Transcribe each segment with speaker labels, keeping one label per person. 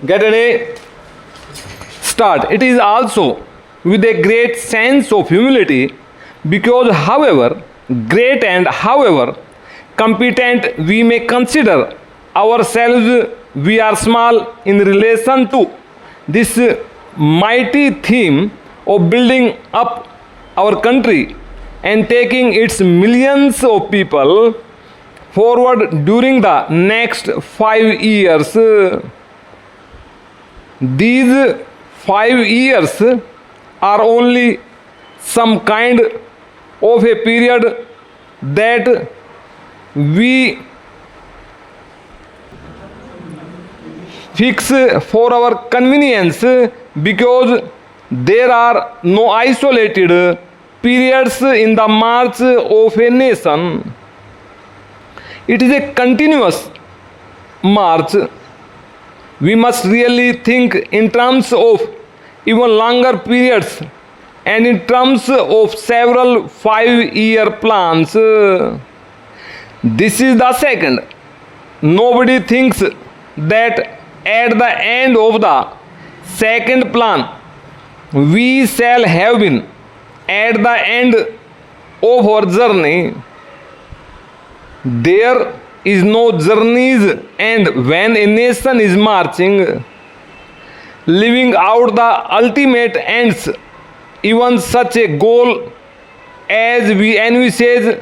Speaker 1: get a start. It is also with a great sense of humility because however great and however competent we may consider ourselves, we are small in relation to this mighty theme of building up our country and taking its millions of people forward during the next 5 years. These 5 years are only some kind of a period that we fix for our convenience because there are no isolated periods in the march of a nation. It is a continuous march. We must really think in terms of even longer periods and in terms of several 5-year plans. This is the second. Nobody thinks that at the end of the second plan we shall have been at the end of our journey. There is no journeys, and when a nation is marching, living out the ultimate ends, even such a goal as we envisage,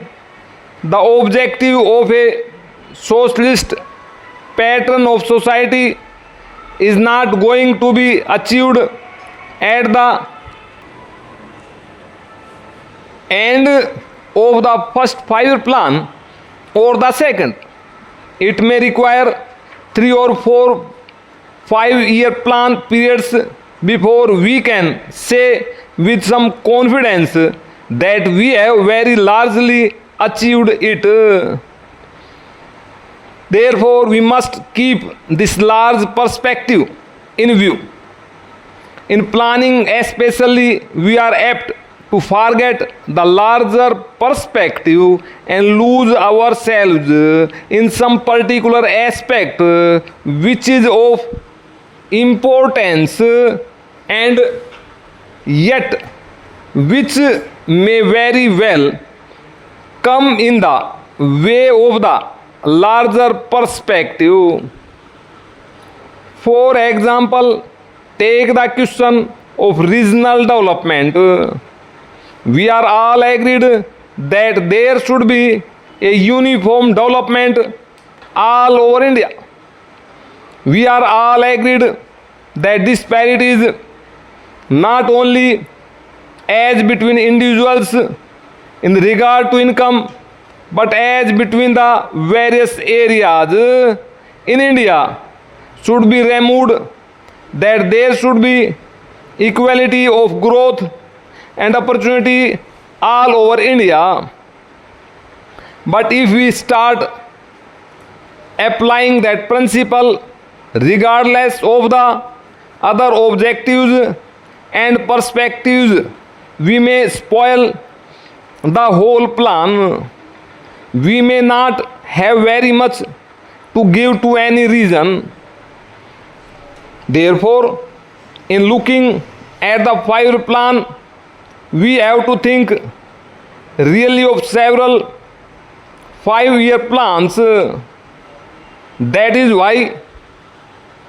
Speaker 1: the objective of a socialist pattern of society is not going to be achieved at the end of the first 5-year plan or the second. It may require 3 or 4 5-year plan periods before we can say with some confidence that we have very largely achieved it. Therefore, we must keep this large perspective in view. In planning especially, we are apt to forget the larger perspective and lose ourselves in some particular aspect which is of importance and yet which may very well come in the way of the larger perspective. For example, take the question of regional development. We are all agreed that there should be a uniform development all over India. We are all agreed that disparities not only as between individuals in regard to income but as between the various areas in India should be removed, that there should be equality of growth and opportunity all over India. But if we start applying that principle regardless of the other objectives and perspectives, we may spoil the whole plan. We may not have very much to give to any region. Therefore, in looking at the 5-year plan, we have to think really of several 5-year plans. That is why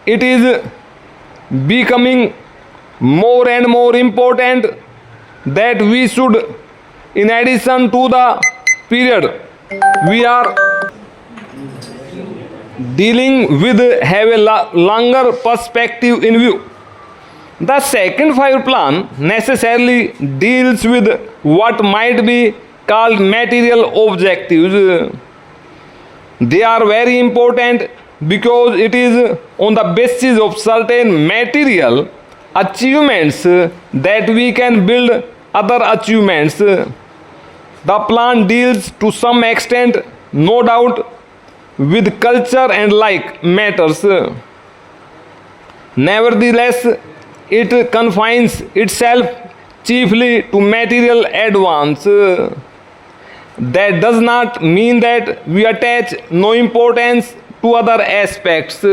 Speaker 1: it is becoming more and more important that we should, in addition to the period we are dealing with, have a longer perspective in view. The second 5-year plan necessarily deals with what might be called material objectives. They are very important because it is on the basis of certain material achievements that we can build other achievements. The plan deals to some extent, no doubt, with culture and like matters. Nevertheless, it confines itself chiefly to material advance. That does not mean that we attach no importance to other aspects.